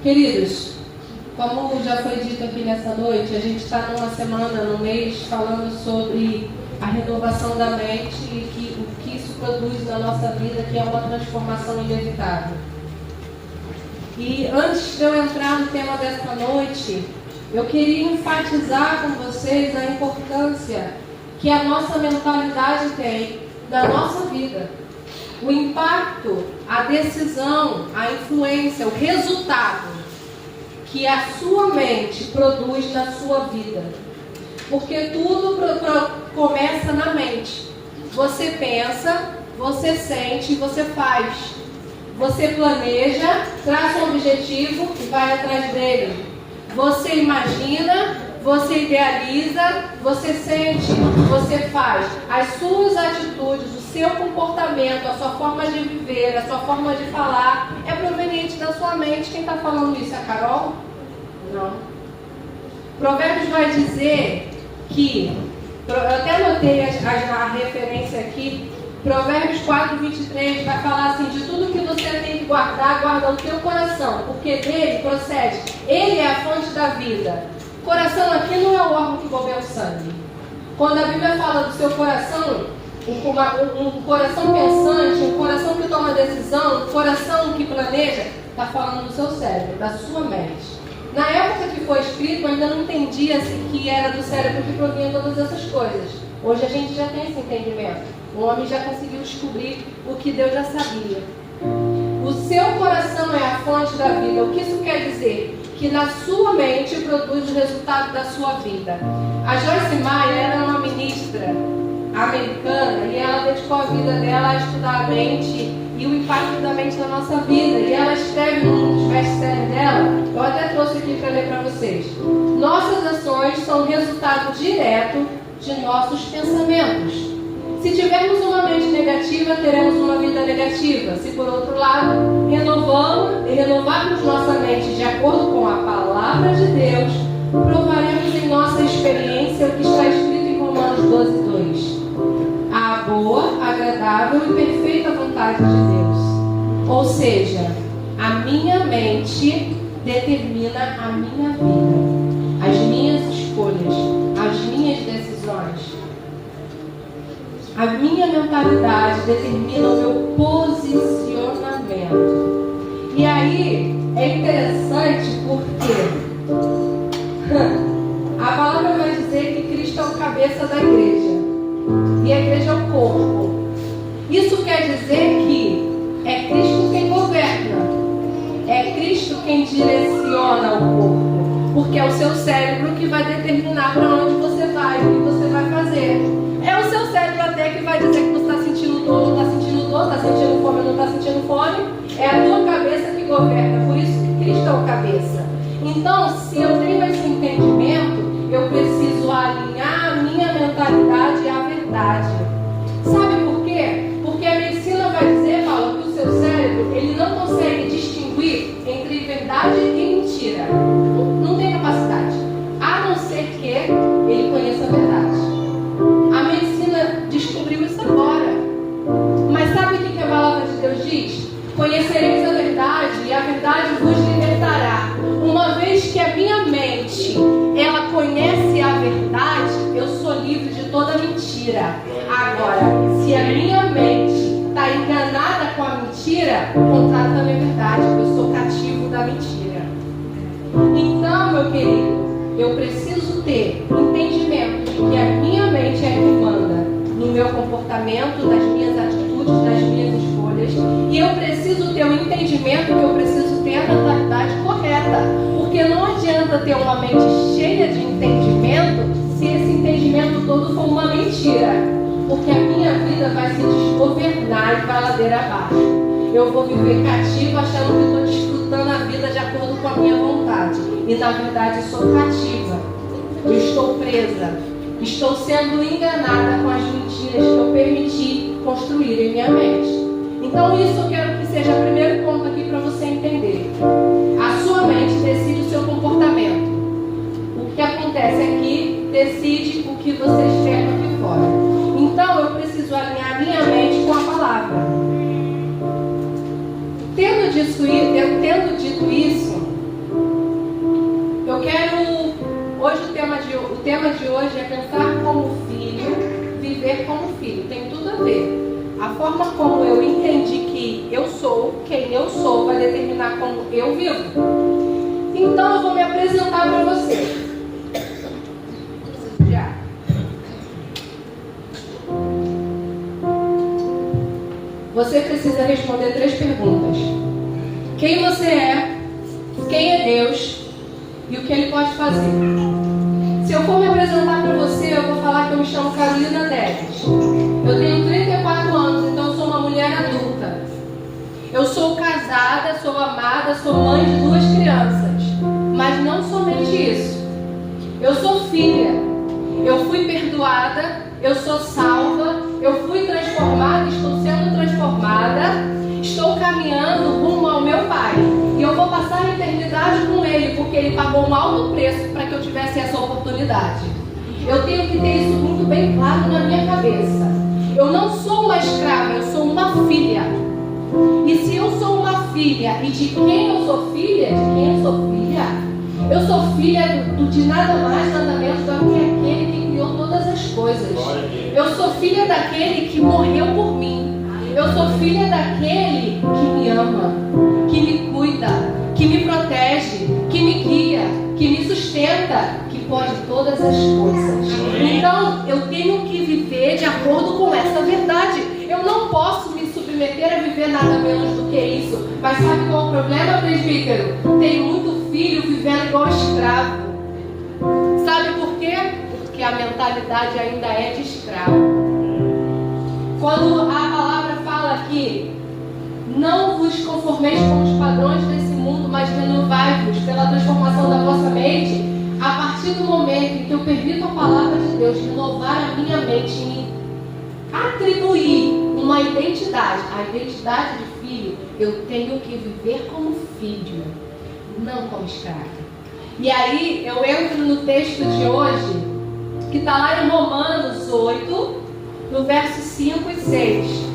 Queridos, como já foi dito aqui nessa noite, a gente está numa semana, num mês, falando sobre a renovação da mente e o que isso produz na nossa vida, que é uma transformação inevitável. E antes de eu entrar no tema dessa noite, eu queria enfatizar com vocês a importância que a nossa mentalidade tem na nossa vida. O impacto, a decisão, a influência, o resultado que a sua mente produz na sua vida. Porque tudo começa na mente. Você pensa, você sente, você faz. Você planeja, traça um objetivo e vai atrás dele. Você imagina, você idealiza, você sente, você faz. As suas atitudes, o seu comportamento, a sua forma de viver, a sua forma de falar, é proveniente da sua mente. Quem está falando isso é a Carol? Não. Provérbios vai dizer que, eu até anotei a referência aqui, Provérbios 4:23 vai falar assim: de tudo que você tem que guardar, guarda o teu coração, porque dele procede. Ele é a fonte da vida. Coração aqui não é o órgão que bombeia o sangue. Quando a Bíblia fala do seu coração, um coração pensante, um coração que toma decisão, um coração que planeja, está falando do seu cérebro, da sua mente. Na época que foi escrito, ainda não entendia-se que era do cérebro que provinha todas essas coisas. Hoje a gente já tem esse entendimento. O homem já conseguiu descobrir o que Deus já sabia. O seu coração é a fonte da vida. O que isso quer dizer? Que na sua mente produz o resultado da sua vida. A Joyce Meyer era uma ministra americana e ela dedicou a vida dela a estudar a mente e o impacto da mente na nossa vida. E ela escreve num dos best-sellers dela, eu até trouxe aqui para ler para vocês: nossas ações são resultado direto de nossos pensamentos. Se tivermos uma mente negativa, teremos uma vida negativa. Se por outro lado, renovarmos nossa mente de acordo com a palavra de Deus, provaremos em nossa experiência o que está escrito em Romanos 12:2. A boa, agradável e perfeita vontade de Deus. Ou seja, a minha mente determina a minha vida, as minhas escolhas, as minhas decisões. A minha mentalidade determina o meu posicionamento. E aí é interessante porque a palavra vai dizer que Cristo é o cabeça da igreja e a igreja é o corpo. Isso quer dizer que é Cristo quem governa, é Cristo quem direciona o corpo, porque é o seu cérebro que vai determinar para onde você vai, o que você vai fazer. É o seu cérebro até que vai dizer que você está sentindo dor, não está sentindo dor, está sentindo fome, não está sentindo fome. É a tua cabeça que governa, por isso que Cristo é o cabeça. Então, se eu tenho esse entendimento, eu preciso alinhar a minha mentalidade à verdade. Sabe por quê? Porque a medicina vai dizer, Paulo, que o seu cérebro ele não consegue distinguir entre verdade e mentira. Não tem capacidade, a não ser que ele conheça a verdade. A medicina descobriu isso agora. Mas sabe o que a palavra de Deus diz? Conhecereis a verdade e a verdade vos libertará. Uma vez que a minha mente, ela conhece a verdade, eu sou livre de toda mentira. Agora, se a minha mente está enganada com a mentira, o contrário também é verdade. Eu sou cativo da mentira. Então, meu querido, eu preciso ter entendimento de que a minha mente é que manda no meu comportamento, nas minhas atitudes, nas minhas escolhas. E eu preciso ter o entendimento que eu preciso ter a mentalidade correta. Porque não adianta ter uma mente cheia de entendimento se esse entendimento todo for uma mentira. Porque a minha vida vai se desgovernar e vai ladeira abaixo. Eu vou viver cativo achando que estou desfrutando a vida de acordo com a minha vontade. E na verdade sou cativa. Eu estou presa. Estou sendo enganada com as mentiras que eu permiti construir em minha mente. Então isso eu quero que seja o primeiro ponto aqui para você entender. A sua mente decide o seu comportamento. O que acontece aqui decide o que você externa aqui fora. Então eu preciso alinhar minha mente com a palavra. Tendo dito isso, tema de hoje é pensar como filho, viver como filho. Tem tudo a ver. A forma como eu entendi que eu sou, quem eu sou, vai determinar como eu vivo. Então eu vou me apresentar para você. Você precisa responder 3 perguntas. Quem você é? Quem é Deus? E o que Ele pode fazer? Se eu for me apresentar para você, eu vou falar que eu me chamo Carolina Neves. Eu tenho 34 anos, então eu sou uma mulher adulta. Eu sou casada, sou amada, sou mãe de 2 crianças. Mas não somente isso. Eu sou filha. Eu fui perdoada, eu sou salva, eu fui transformada, estou sendo transformada, estou caminhando rumo ao meu Pai. E eu vou passar a eternidade com Ele, porque Ele pagou um alto preço para que eu tivesse essa oportunidade. Eu tenho que ter isso muito bem claro na minha cabeça. Eu não sou uma escrava, eu sou uma filha. E se eu sou uma filha, e de quem eu sou filha? Eu sou filha de nada mais, nada menos do que aquele que criou todas as coisas. Eu sou filha daquele que morreu por mim. Eu sou filha daquele que me ama, que me cuida, que me protege, que me guia, que me sustenta, que pode todas as coisas. Então, eu tenho que viver de acordo com essa verdade. Eu não posso me submeter a viver nada menos do que isso. Mas sabe qual é o problema, presbítero? Tem muito filho vivendo igual escravo. Sabe por quê? Porque a mentalidade ainda é de escravo. Quando a palavra fala aqui, não vos conformeis com os padrões desse mundo, mas renovai-vos pela transformação da vossa mente. A partir do momento em que eu permito a palavra de Deus renovar a minha mente e me atribuir uma identidade, a identidade de filho, eu tenho que viver como filho, não como escravo. E aí eu entro no texto de hoje, que está lá em Romanos 8, no verso 5 e 6.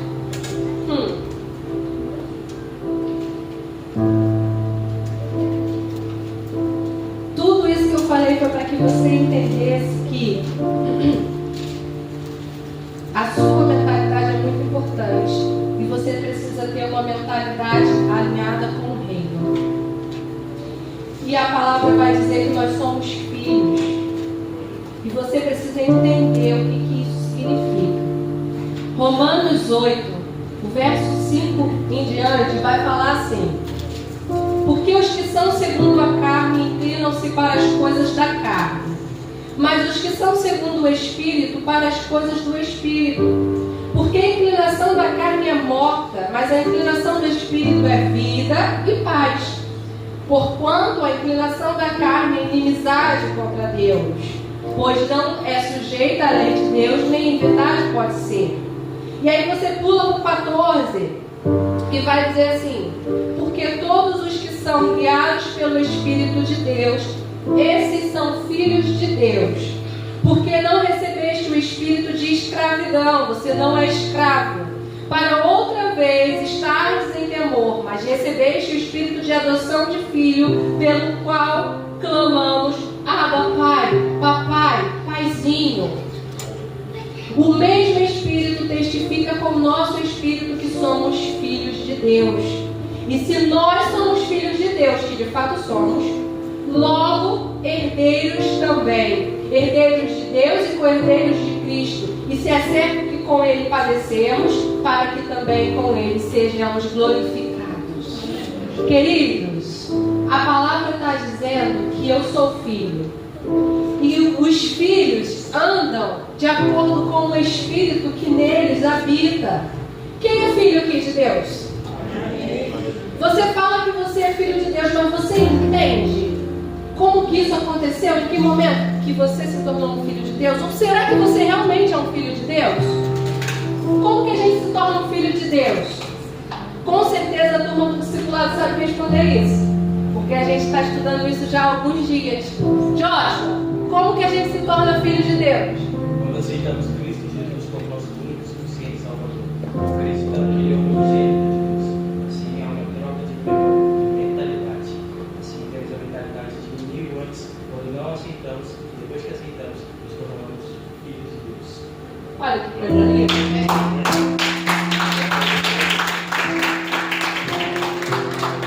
Tudo isso que eu falei foi para que você entendesse que a sua mentalidade é muito importante e você precisa ter uma mentalidade alinhada com o reino. E a palavra vai dizer que nós somos filhos e você precisa entender o que isso significa. Romanos 8, o verso 5 em diante, vai falar assim: porque os que são segundo a carne inclinam-se para as coisas da carne, mas os que são segundo o Espírito para as coisas do Espírito. Porque a inclinação da carne é morta, mas a inclinação do Espírito é vida e paz. Porquanto a inclinação da carne é inimizade contra Deus, pois não é sujeita à lei de Deus, nem em verdade pode ser. E aí você pula para o 14, que vai dizer assim: porque todos os que são guiados pelo Espírito de Deus, esses são filhos de Deus. Porque não recebeste o espírito de escravidão, você não é escravo, para outra vez estares em temor, mas recebeste o espírito de adoção de filho, pelo qual clamamos: Abba, Pai, Papai, Paizinho. O mesmo Espírito testifica com o nosso Espírito que somos filhos de Deus. E se nós somos filhos de Deus, que de fato somos, logo herdeiros também, herdeiros de Deus e co-herdeiros de Cristo. E se é certo que com Ele padecemos, para que também com Ele sejamos glorificados. Queridos, a palavra está dizendo que eu sou filho. E os filhos andam de acordo com o Espírito que neles habita. Quem é filho aqui de Deus? Você fala que você é filho de Deus, mas você entende como que isso aconteceu? Em que momento que você se tornou um filho de Deus? Ou será que você realmente é um filho de Deus? Como que a gente se torna um filho de Deus? Com certeza a turma do discipulado sabe responder isso, porque a gente está estudando isso já há alguns dias. Joshua, como que a gente se torna filho de Deus? Quando aceitamos Cristo Jesus como nosso único e suficiente Salvador, acreditando que Ele é o unigênito de Deus. Assim, há uma troca de mentalidade. Assim, temos a mentalidade de inimigo antes, quando não aceitamos, e depois que aceitamos, Olha que coisa linda.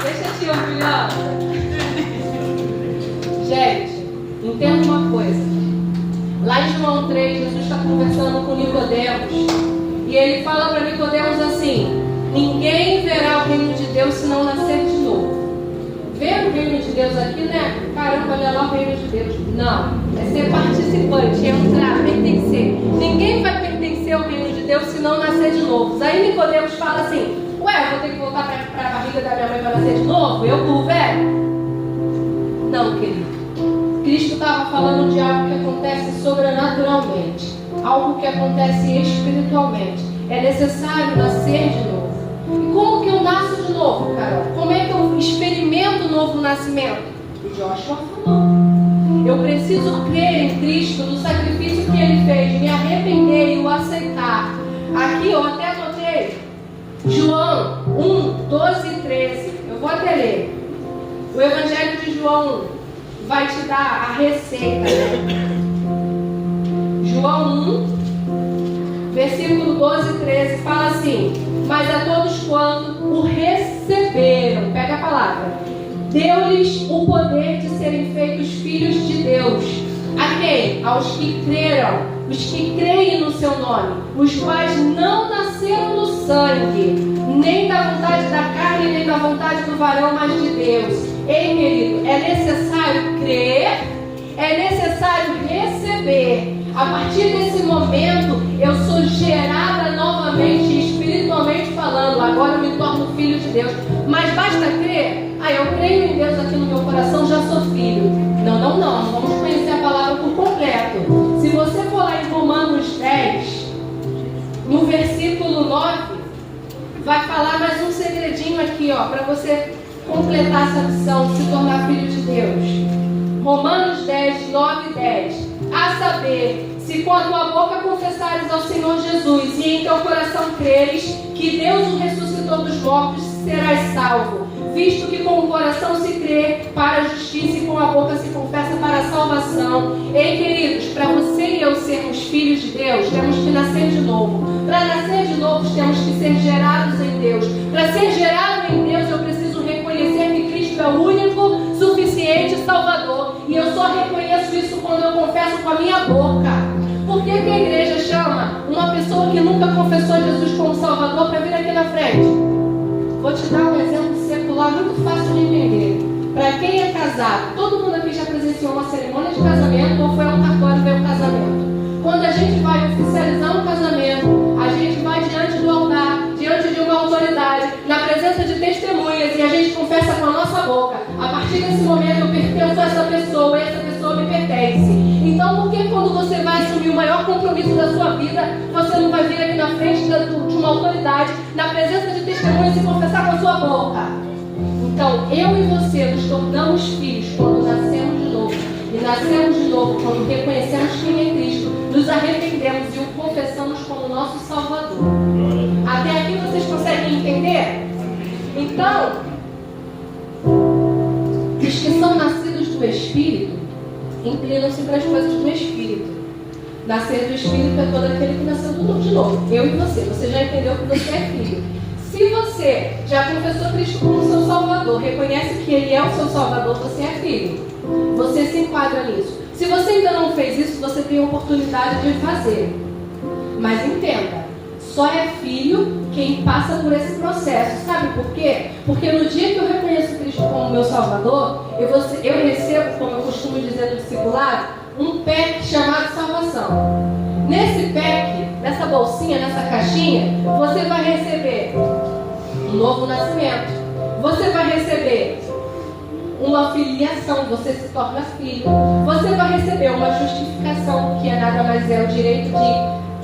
Deixa eu te ouvir, gente, entenda uma coisa. Lá em João 3, Jesus está conversando com Nicodemos. E ele fala para Nicodemos assim: ninguém verá o reino de Deus se não nascer de novo. Ver o reino de Deus aqui, né? Caramba, olha lá o reino de Deus. Não, é ser participante, é entrar, pertencer. Ninguém vai pertencer ao reino de Deus se não nascer de novo. Aí Nicodemos fala assim: ué, eu vou ter que voltar para a barriga da minha mãe para nascer de novo? Eu, burro velho? Não, querido. Cristo estava falando de algo que acontece sobrenaturalmente, algo que acontece espiritualmente. É necessário nascer de novo. E como que eu nasço de novo, Carol? Como é que eu experimento o novo nascimento? O Joshua falou: eu preciso crer em Cristo, no sacrifício que Ele fez, me arrepender e o aceitar. Aqui eu até anotei João 1, 12 e 13. Eu vou até ler. O Evangelho de João 1 vai te dar a receita. João 1, versículo 12 e 13 fala assim: mas a todos quanto o receberam, pega a palavra, deu-lhes o poder de serem feitos filhos de Deus. A quem? Aos que creram, os que creem no seu nome, os quais não nasceram do sangue, nem da vontade da carne, nem da vontade do varão, mas de Deus. Ei, querido, é necessário crer, é necessário receber. A partir desse momento, eu sou gerada novamente, espiritualmente falando. Agora eu me torno filho de Deus. Mas basta crer? Eu creio em Deus aqui no meu coração, já sou filho. Não. Vamos conhecer a palavra por completo. Se você for lá em Romanos 10, no versículo 9, vai falar mais um segredinho aqui, para você completar essa missão, se tornar filho de Deus. Romanos 10, 9 e 10. A saber, se com a tua boca confessares ao Senhor Jesus e em teu coração creres que Deus o ressuscitou dos mortos, serás salvo. Visto que com o coração se crê para a justiça e com a boca se confessa para a salvação. Ei, queridos, para você e eu sermos filhos de Deus, temos que nascer de novo. Para nascer de novo, temos que ser gerados em Deus. Para ser gerado em Deus, eu preciso reconhecer que Cristo é o único, suficiente Salvador. E eu só reconheço isso quando eu confesso com a minha boca. Por que a igreja chama uma pessoa que nunca confessou Jesus como Salvador para vir aqui na frente? Vou te dar um exemplo secular muito fácil de entender. Para quem é casado, todo mundo aqui já presenciou uma cerimônia de casamento ou foi a um cartório ver um casamento. Quando a gente vai oficializar um casamento, a gente vai diante do altar, diante de uma autoridade, na presença de testemunhas, e a gente confessa com a nossa boca: a partir desse momento eu pertenço a essa pessoa e essa pessoa me pertence. Então, por que quando você vai assumir o maior compromisso da sua vida, você não vai vir aqui na frente de uma autoridade, na presença de testemunhas, e confessar com a sua boca? Então, eu e você nos tornamos filhos quando nascemos de novo. E nascemos de novo quando reconhecemos quem é Cristo, nos arrependemos e o confessamos como nosso Salvador. Até aqui vocês conseguem entender? Então, os que são nascidos do Espírito inclinam-se para as coisas do Espírito. Nascer do Espírito é todo aquele que nasceu de novo. Eu e você. Você já entendeu que você é filho. Se você já confessou Cristo como seu Salvador, reconhece que Ele é o seu Salvador, você é filho. Você se enquadra nisso. Se você ainda não fez isso, você tem a oportunidade de fazer. Mas entenda, só é filho quem passa por esse processo. Sabe por quê? Porque no dia que eu reconheço Cristo como meu Salvador, eu recebo, como eu costumo dizer no discipulado, um pack chamado salvação. Nesse pack, nessa bolsinha, nessa caixinha, você vai receber um novo nascimento. Você vai receber uma filiação, você se torna filho. Você vai receber uma justificação, que é nada mais é o direito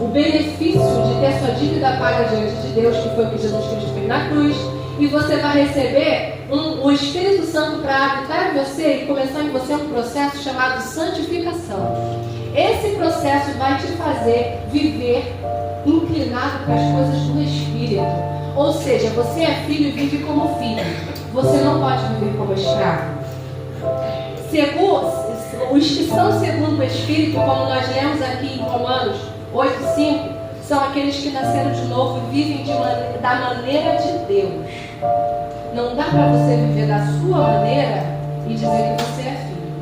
o benefício de ter sua dívida paga diante de Deus, que foi o que Jesus Cristo fez na cruz. E você vai receber o Espírito Santo para habitar em você e começar em você um processo chamado santificação. Esse processo vai te fazer viver inclinado para as coisas do Espírito. Ou seja, você é filho e vive como filho. Você não pode viver como escravo. Os que são segundo o Espírito, como nós lemos aqui em Romanos 8:5, são aqueles que nasceram de novo e vivem da maneira de Deus. Não dá para você viver da sua maneira e dizer que você é filho.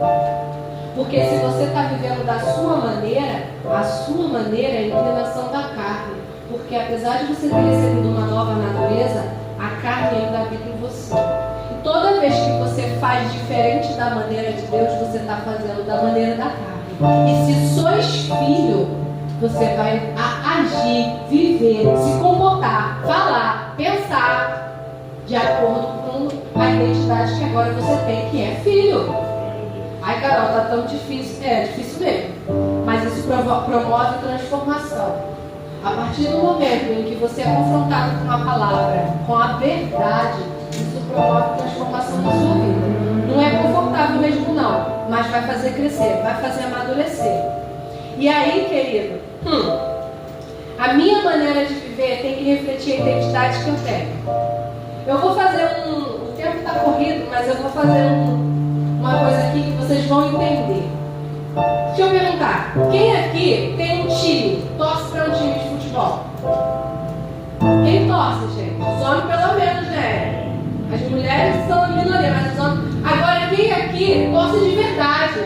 Porque se você está vivendo da sua maneira, a sua maneira é a inclinação da carne. Porque apesar de você ter recebido uma nova natureza, a carne ainda habita em você. E toda vez que você faz diferente da maneira de Deus, você está fazendo da maneira da carne. E se sois filho, você vai agir, viver, se comportar, falar, pensar de acordo com a identidade que agora você tem, que é filho. Ai, Carol, tá tão difícil. É difícil mesmo. Mas isso promove transformação. A partir do momento em que você é confrontado com a palavra, com a verdade, isso promove transformação na sua vida. Não é confortável mesmo não, mas vai fazer crescer, vai fazer amadurecer. E aí, querido, a minha maneira de viver tem que refletir a identidade que eu tenho. Eu vou fazer o tempo está corrido, mas eu vou fazer uma coisa aqui que vocês vão entender. Deixa eu perguntar, quem aqui tem um time, torce para um time de futebol? Quem torce, gente? Os homens pelo menos, né? As mulheres são a minoria, mas os homens... Agora, quem aqui torce de verdade?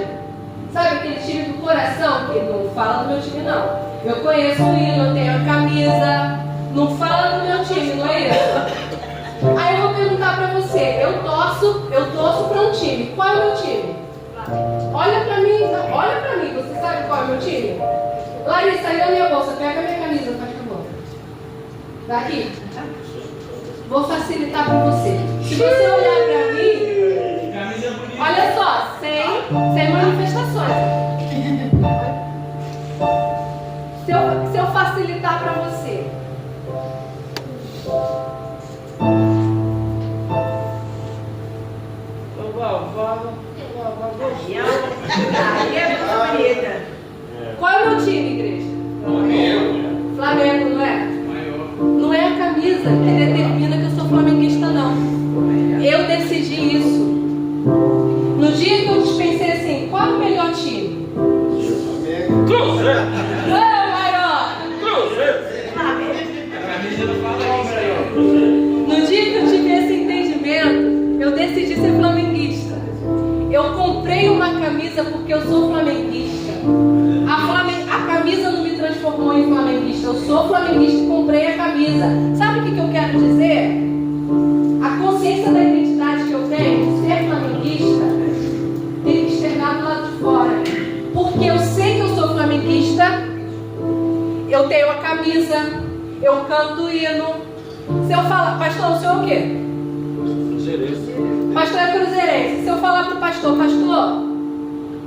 Sabe aquele time do coração? Que não fala do meu time, não. Eu conheço o hino, eu tenho a camisa. Não fala do meu time, não é isso? Aí eu vou perguntar pra você, eu torço pra um time. Qual é o meu time? Olha pra mim, você sabe qual é o meu time? Larissa, aí na minha bolsa, pega a minha camisa, faz favor. Daqui. Vou facilitar pra você. Se você olhar pra mim, olha só, sem manifestações. Se eu facilitar pra você. Aí é muito bonita. Qual é o meu time, igreja? Flamengo, não é? Não é a camisa que determina que eu sou flamenguista, não. Eu decidi isso. No dia que eu pensei assim, qual é o melhor time? Cruzeiro! Não, maior! No dia que eu tive esse entendimento, eu decidi ser flamenguista. Eu comprei uma camisa porque eu sou flamenguista. A camisa não me transformou em flamenguista. Eu sou flamenguista e comprei a camisa. Sabe o que eu quero dizer? A consciência da identidade que eu tenho, ser flamenguista, tem que externar do lado de fora. Porque eu sei que eu sou flamenguista, eu tenho a camisa, eu canto hino. Se eu falar, pastor, o senhor é o quê? Pastor é cruzeirense. Se eu falar pro pastor,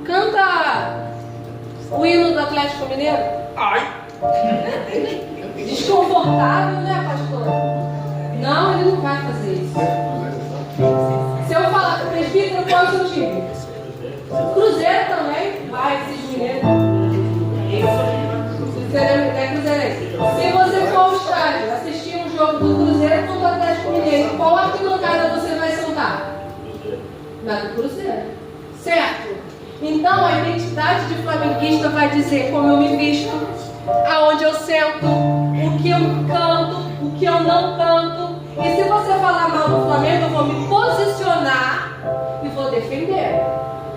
canta o hino do Atlético Mineiro. Ai! Desconfortável, né, pastor? Não, ele não vai fazer isso. Se eu falar pro presbítero, qual é o seu time? Cruzeiro também. Vai, esses mineiros. Você é cruzeirense. Se você for ao estádio assistir um jogo do Cruzeiro contra o Atlético Mineiro, qual arquibancada você vai sentar? Na do Cruzeiro. Certo? Então a identidade de flamenguista vai dizer como eu me visto, aonde eu sento, o que eu canto, o que eu não canto. E se você falar mal do Flamengo, eu vou me posicionar e vou defender.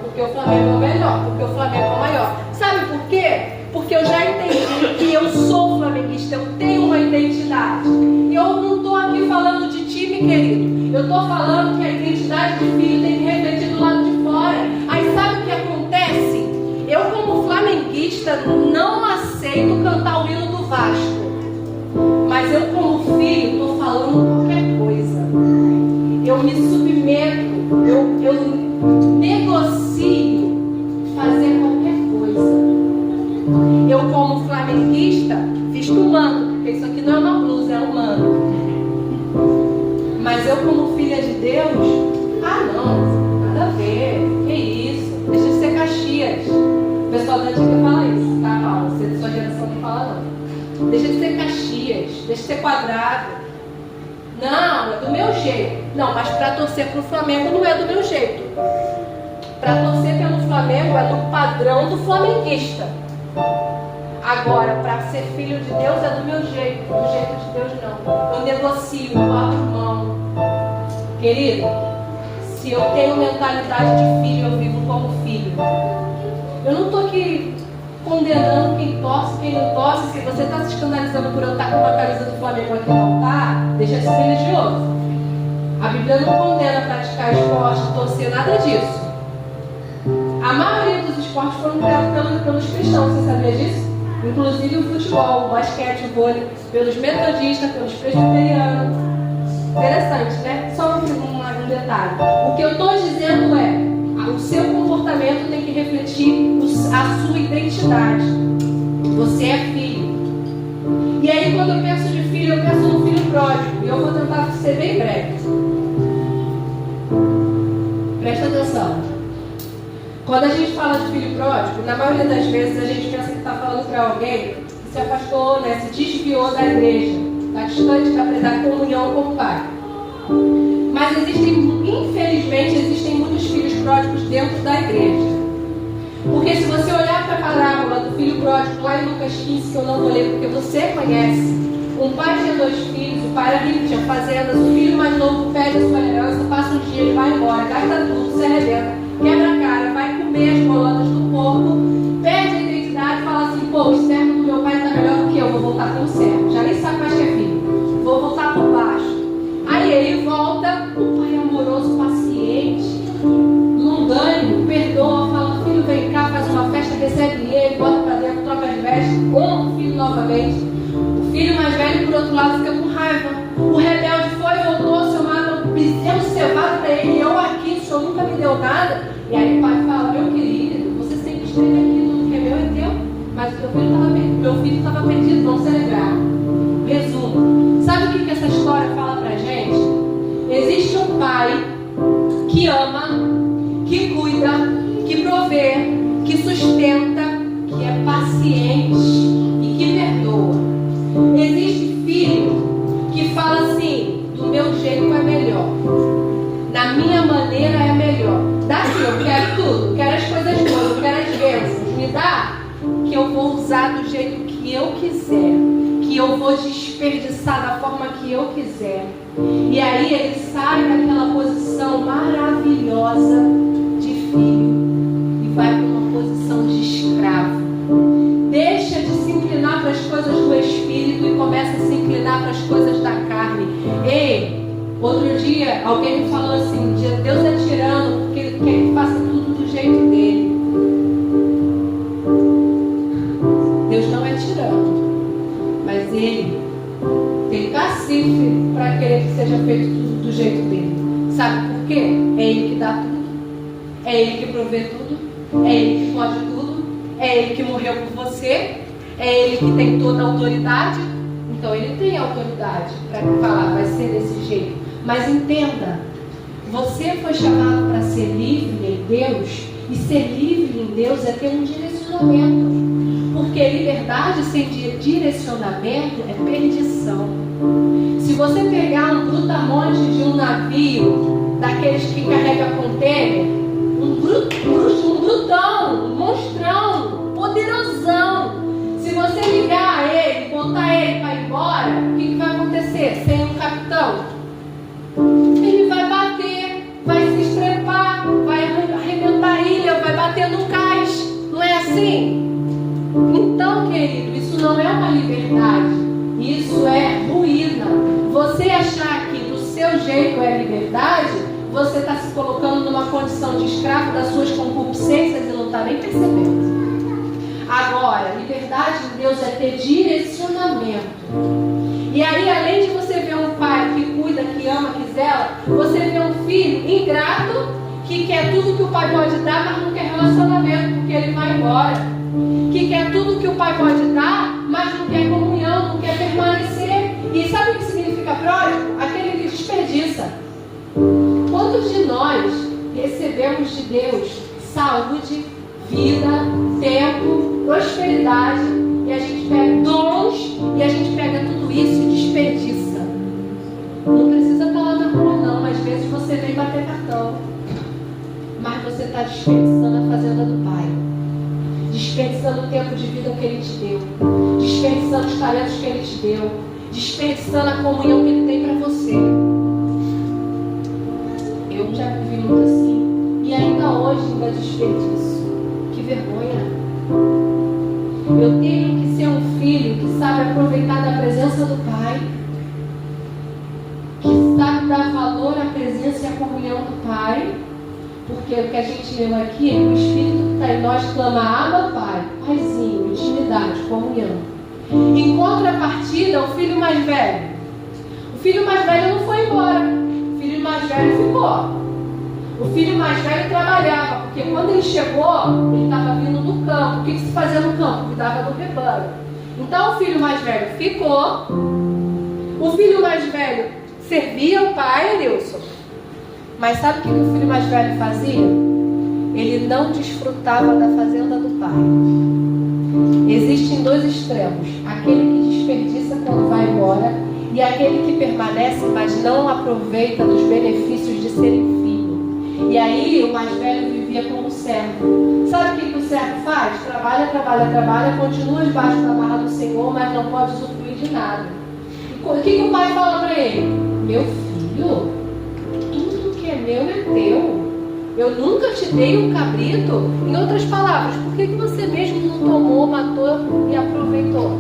Porque o Flamengo é o melhor, porque o Flamengo é o maior. Sabe por quê? Porque eu já entendi que eu sou flamenguista, eu tenho uma identidade. E eu não estou aqui falando de time, querido. Eu estou falando que a identidade de filho tem que refletir do lado de fora. Aí sabe o que acontece? Eu, como flamenguista, não aceito cantar o hino do Vasco. Mas eu, como filho, estou falando qualquer coisa. Eu me submeto, eu negocio fazer qualquer coisa. Eu, como flamenguista, visto um manto, porque isso aqui não é uma blusa, é um manto. Mas eu, como filha de Deus, não, nada a ver, que isso, deixa de ser Caxias. O pessoal da antiga fala isso, tá, Paulo? Você de sua geração não fala, não. Deixa de ser Caxias, deixa de ser quadrado. Não, é do meu jeito. Não, mas para torcer pro Flamengo não é do meu jeito. Para torcer pelo Flamengo é do padrão do flamenguista. Agora, para ser filho de Deus é do meu jeito, do jeito de Deus não. Eu negocio, eu abro mão. Querido, se eu tenho mentalidade de filho, eu vivo como filho. Eu não estou aqui condenando quem torce, quem não torce. Se você está se escandalizando por eu estar com uma camisa do Flamengo aqui no altar, deixa de ser religioso. A Bíblia não condena praticar esporte, torcer, nada disso. A maioria dos esportes foram criados pelos cristãos, você sabia disso? Inclusive o futebol, o basquete, o vôlei, pelos metodistas, pelos presbiterianos. Interessante, né? Só um detalhe. O que eu estou dizendo é, o seu comportamento tem que refletir a sua identidade. Você é filho. E aí quando eu penso de filho, eu penso no filho pródigo. E eu vou tentar ser bem breve. Presta atenção. Quando a gente fala de filho pródigo, na maioria das vezes a gente pensa que está falando para alguém que se afastou, né, se desviou da igreja, está distante da comunhão com o Pai. Mas infelizmente, existem muitos filhos pródigos dentro da igreja. Porque se você olhar para a parábola do filho pródigo lá em Lucas 15, que eu não vou ler porque você conhece, um pai tinha 2 filhos, o pai era rico, tinha fazendas, o filho mais novo pede a sua herança, passa um dia, ele vai embora, gasta tudo, se arrebenta, quebra a cara, vai comer as bolotas do porco, perde a identidade e fala assim, pô, o servo do meu pai está melhor do que eu, vou voltar como servo, já nem sabe mais que é filho, vou voltar por baixo. Aí ele volta, o pai amoroso, paciente, longânimo, perdoa, fala, filho, vem cá, faz uma festa, recebe ele, bota pra dentro, troca as vestes, honra o filho novamente. O filho mais velho, por outro lado, fica com raiva. O rebelde foi, voltou, seu mata um bezerro cevado para ele, e eu aqui, o senhor nunca me deu nada. E aí o pai fala, meu querido, você sempre esteve aqui, tudo que é meu é teu, mas o meu filho estava perdido, vamos celebrar. Resumo, sabe o que essa história fala pra gente? Existe um pai que ama, que cuida, que provê, que sustenta, que é paciente e que perdoa. Existe filho que fala assim, do meu jeito é melhor, na minha maneira é melhor. Daqui eu quero tudo, quero as coisas boas, eu quero as bênçãos, me dá, que eu vou usar do jeito que eu quiser, que eu vou desperdiçar da forma que eu quiser. E aí ele sai daquela posição maravilhosa de filho e vai para uma posição de escravo. Deixa de se inclinar para as coisas do Espírito e começa a se inclinar para as coisas da carne. Ei, outro dia alguém me falou assim, Deus é tirano porque ele quer que faça tudo do jeito dele. Deus não é tirano, mas ele tem cacife para querer que seja feito tudo do jeito dele. Sabe por quê? É ele que dá tudo, é ele que provê tudo, é ele que pode tudo, é ele que morreu por você, é ele que tem toda a autoridade. Então ele tem autoridade para falar, vai ser desse jeito. Mas entenda, você foi chamado para ser livre em Deus, e ser livre em Deus é ter um direcionamento. Porque liberdade sem direcionamento é perdição. Se você pegar um brutamonte de um navio, daqueles que carrega container, um brutão, um monstrão, poderosão, se você ligar a ele, botar ele para ir embora, o que vai acontecer? Sem um capitão, ele vai bater, vai se estrepar, vai arrebentar a ilha, vai bater no cais. Não é assim? Então, querido, isso não é uma liberdade, isso é ruína. Você achar que do seu jeito é liberdade, você está se colocando numa condição de escravo das suas concupiscências e não está nem percebendo. Agora, liberdade de Deus é ter direcionamento. E aí, além de você ver um pai que cuida, que ama, que zela, você vê um filho ingrato, que quer tudo que o pai pode dar, mas não quer relacionamento, porque ele vai embora. Que quer tudo que o pai pode dar, mas não quer comunhão, não quer permanecer. E sabe o que significa pródigo? Aquele que desperdiça. Quantos de nós recebemos de Deus saúde, vida, tempo, prosperidade, e a gente pega dons, e a gente pega tudo isso e desperdiça? Não precisa estar lá na rua não, às vezes você vem bater cartão, mas você está desperdiçando a fazenda do pai. desperdiçando o tempo de vida que Ele te deu, desperdiçando os talentos que Ele te deu, desperdiçando a comunhão que Ele tem para você. Eu já vivi muito assim, e ainda hoje ainda desperdiço. Que vergonha! Eu tenho que ser um filho que sabe aproveitar da presença do Pai, que sabe dar valor à presença e à comunhão do Pai, porque o que a gente leu aqui é que o Espírito que está em nós clama: Abba, Pai, Paizinho, intimidade, comunhão. Em contrapartida, o filho mais velho. O filho mais velho não foi embora, o filho mais velho ficou. O filho mais velho trabalhava, porque quando ele chegou, ele estava vindo do campo. O que se fazia no campo? Cuidava do rebanho. Então o filho mais velho ficou. O filho mais velho servia o pai, Nilson. Mas sabe o que o filho mais velho fazia? Ele não desfrutava da fazenda do pai. Existem dois extremos: aquele que desperdiça quando vai embora, e aquele que permanece, mas não aproveita dos benefícios de serem filhos. E aí o mais velho vivia como servo. Sabe o que o servo faz? Trabalha, trabalha, trabalha, continua debaixo da barra do Senhor, mas não pode usufruir de nada. E o que o pai fala para ele? Meu filho, tudo que é meu é teu. Eu nunca te dei um cabrito. Em outras palavras, por que você mesmo não tomou, matou e aproveitou?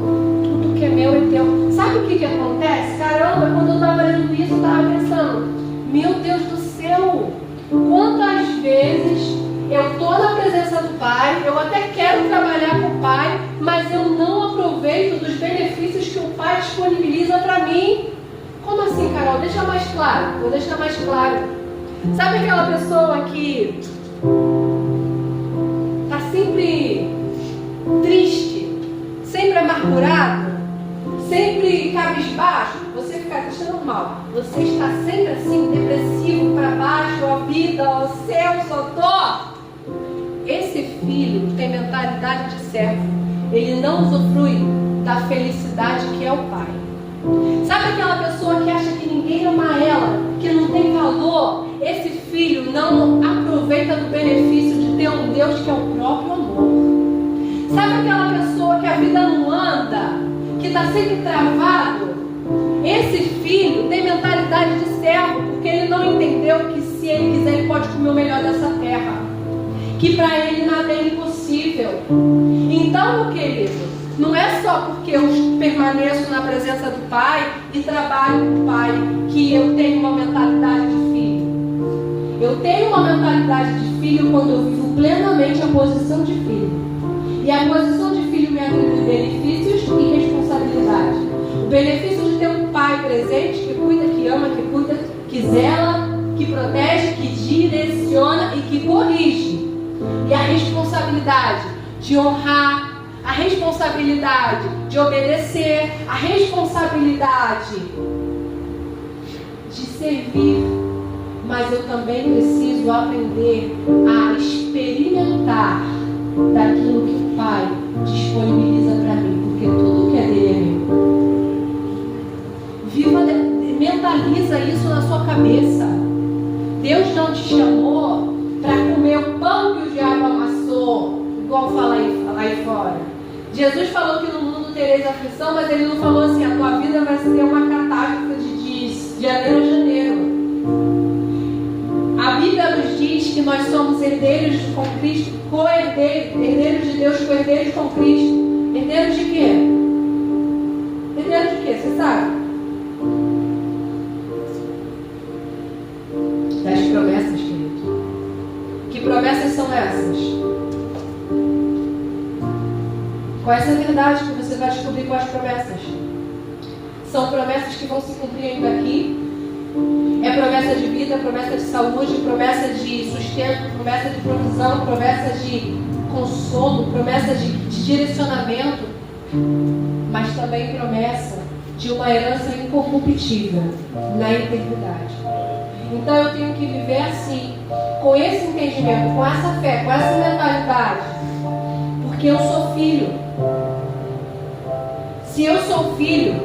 Tudo que é meu é teu. Sabe o que acontece? Caramba, quando eu estava lendo isso, eu estava pensando: meu Deus do céu, quantas vezes eu estou na presença do Pai, eu até quero trabalhar com o Pai, mas eu não aproveito dos benefícios que o Pai disponibiliza para mim. Como assim, Carol? Deixa mais claro. Vou deixar mais claro. Sabe aquela pessoa que está sempre triste, sempre amargurado, sempre cabisbaixo? Você fica triste, é normal. Você está sempre assim, depressivo, para baixo, a vida, o céu, só dó. Esse filho tem mentalidade de servo. Ele não usufrui da felicidade que é o pai. Sabe aquela pessoa que acha que ninguém ama ela, que não tem valor? Esse filho não aproveita do benefício de ter um Deus que é o próprio amor. Sabe aquela pessoa que a vida não anda, que está sempre travado? Esse filho tem mentalidade de servo, porque ele não entendeu que se ele quiser ele pode comer o melhor dessa terra, que para ele nada é impossível. Então, meu querido, não é só porque eu permaneço na presença do Pai e trabalho com o Pai que eu tenho uma mentalidade de filho. Eu tenho uma mentalidade de filho quando eu vivo plenamente a posição de filho. E a posição de filho me atribui benefícios e responsabilidade. O benefício de ter um pai presente que cuida, que ama, que cuida, que zela, que protege, que direciona e que corrige. E a responsabilidade de honrar, a responsabilidade de obedecer, a responsabilidade de servir. Mas eu também preciso aprender a experimentar daquilo que o Pai disponibiliza para mim, porque tudo que é dele é meu. Mentaliza isso na sua cabeça. Deus não te chamou para comer o pão que o diabo amassou, igual fala aí fora. Jesus falou que no mundo tereis aflição, mas ele não falou assim: a tua vida vai ser uma catástrofe de janeiro a janeiro. A Bíblia nos diz que nós somos herdeiros com Cristo, herdeiros de Deus, co-herdeiros com Cristo. Herdeiros de quê? Herdeiros de quê? Você sabe? Das promessas, querido. Que promessas são essas? Qual é essa verdade que você vai descobrir com as promessas? São promessas que vão se cumprir ainda aqui. É promessa de vida, promessa de saúde, promessa de sustento, promessa de provisão, promessa de consolo, promessa de direcionamento, mas também promessa de uma herança incorruptível na eternidade. Então eu tenho que viver assim, com esse entendimento, com essa fé, com essa mentalidade, porque eu sou filho. Se eu sou filho,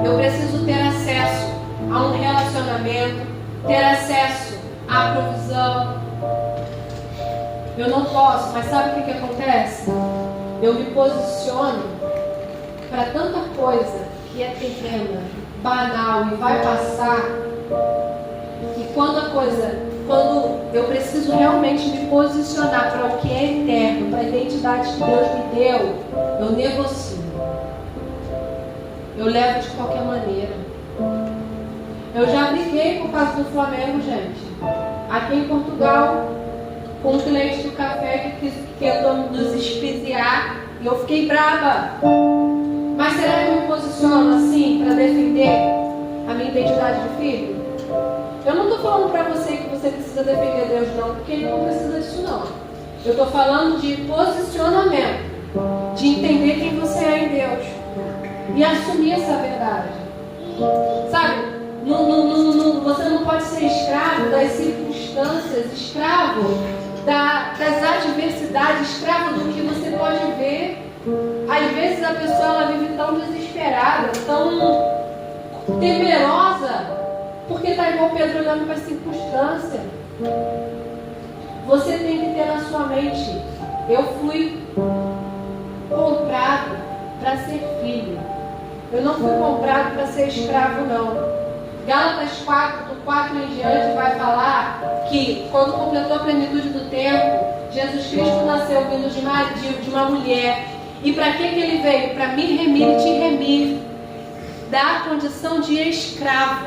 eu preciso ter acesso a um relacionamento, ter acesso à provisão, Eu não posso, mas sabe o que acontece? Eu me posiciono para tanta coisa que é pequena, banal e vai passar. E quando eu preciso realmente me posicionar para o que é eterno, para a identidade que Deus me deu, eu negocio. Eu levo de qualquer maneira. Eu já briguei por causa do Flamengo, gente. Aqui em Portugal, com um cliente do café que tentou nos espiziar e eu fiquei brava. Mas será que eu me posiciono assim para defender a minha identidade de filho? Eu não estou falando para você que você precisa defender Deus, não, porque Ele não precisa disso, não. Eu estou falando de posicionamento, de entender quem você é em Deus e assumir essa verdade. Sabe? Você não pode ser escravo das circunstâncias, escravo das adversidades, escravo do que você pode ver. Às vezes a pessoa ela vive tão desesperada, tão temerosa, porque está igual Pedro olhando para a circunstância. Você tem que ter na sua mente: eu fui comprado para ser filho. Eu não fui comprado para ser escravo, não. Gálatas 4, do 4 em diante, vai falar que quando completou a plenitude do tempo, Jesus Cristo nasceu vindo de uma mulher. E para que ele veio? Para me remir e te remir da condição de escravo.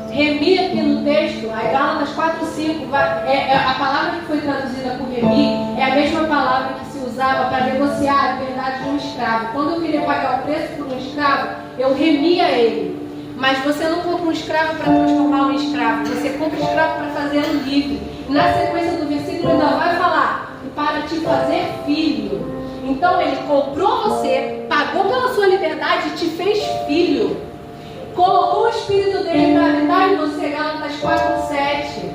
Remir aqui no texto, a Gálatas 4, 5, a palavra que foi traduzida por remir é a mesma palavra que se usava para negociar a liberdade de um escravo. Quando eu queria pagar o preço por um escravo, eu remia ele. Mas você não compra um escravo para transformá-lo em escravo. Você compra um escravo para fazê-lo livre. E na sequência do versículo ainda vai falar: e para te fazer filho. Então ele comprou você, pagou pela sua liberdade e te fez filho. Colocou o Espírito dele para habitar em você, Gálatas 4, 7.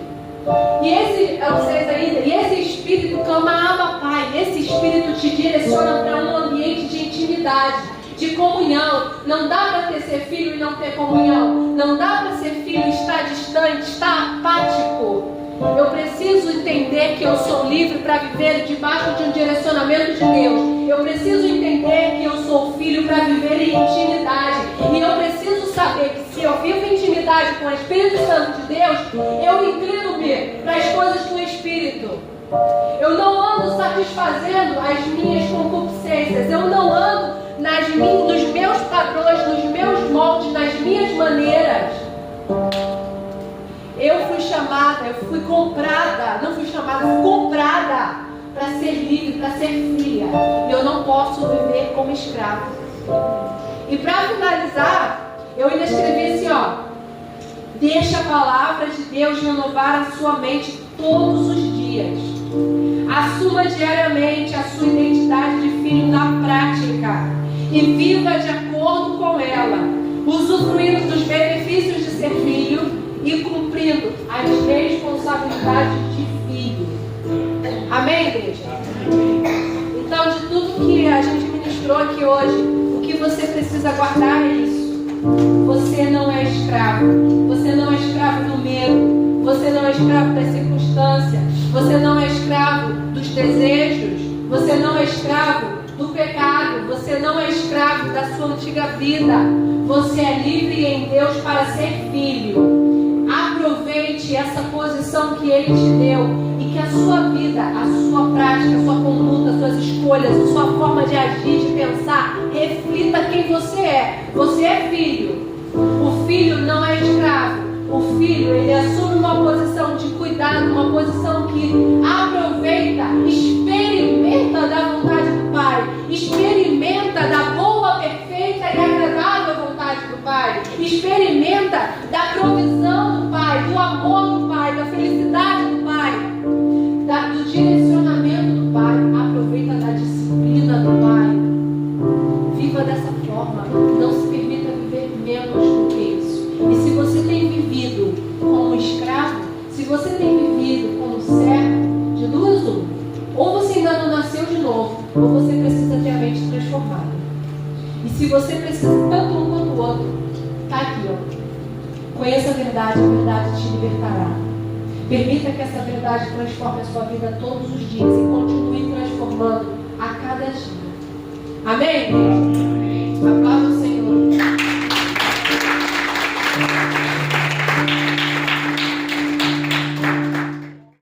E esse, é o 6 ainda, e esse Espírito clama: Abba, Pai. Esse Espírito te direciona para um ambiente de intimidade, de comunhão. Não dá para ser filho e não ter comunhão. Não dá para ser filho e estar distante, estar apático. Eu preciso entender que eu sou livre para viver debaixo de um direcionamento de Deus. Eu preciso entender que eu sou filho para viver em intimidade. E eu preciso saber que se eu vivo em intimidade com o Espírito Santo de Deus, eu inclino-me para as coisas do Espírito. Eu não ando satisfazendo as minhas concupiscências. Eu não ando nos meus padrões, nos meus moldes, nas minhas maneiras. Eu fui chamada, eu fui comprada, não fui chamada, fui comprada para ser livre, para ser filha. E eu não posso viver como escravo. E para finalizar, eu ainda escrevi assim, ó: deixa a palavra de Deus renovar a sua mente todos os dias. Assuma diariamente a sua identidade de filho na prática e viva de acordo com ela, usufruindo dos benefícios de ser filho e cumprindo as responsabilidades de filho. Amém, igreja? Então, de tudo que a gente ministrou aqui hoje, o que você precisa guardar é isso. Você não é escravo. Você não é escravo do medo. Você não é escravo das circunstâncias. Você não é escravo dos desejos. Você não é escravo do pecado. Você não é escravo da sua antiga vida. Você é livre em Deus para ser filho. Aproveite essa posição que Ele te deu e que a sua vida, a sua prática, a sua conduta, as suas escolhas, a sua forma de agir, de pensar, reflita quem você é. Você é filho. O filho não é escravo. O filho, ele assume uma posição de cuidado, uma posição que aproveita, experimenta da vontade do Pai, experimenta da boa, perfeita e agradável vontade do Pai, experimenta da provisão do Pai, do amor do Pai, da felicidade do Pai, do direcionamento do Pai, aproveita da disciplina do Pai. Viva dessa forma, não se permita viver menos do que isso. E se você tem vivido como escravo, se você tem vivido como servo, de duas uma: ou você ainda não nasceu de novo, ou você precisa ter a mente transformada. E se você precisa tanto um quanto o outro, está aqui, ó. Conheça a verdade te libertará. Permita que essa verdade transforme a sua vida todos os dias e continue transformando a cada dia. Amém?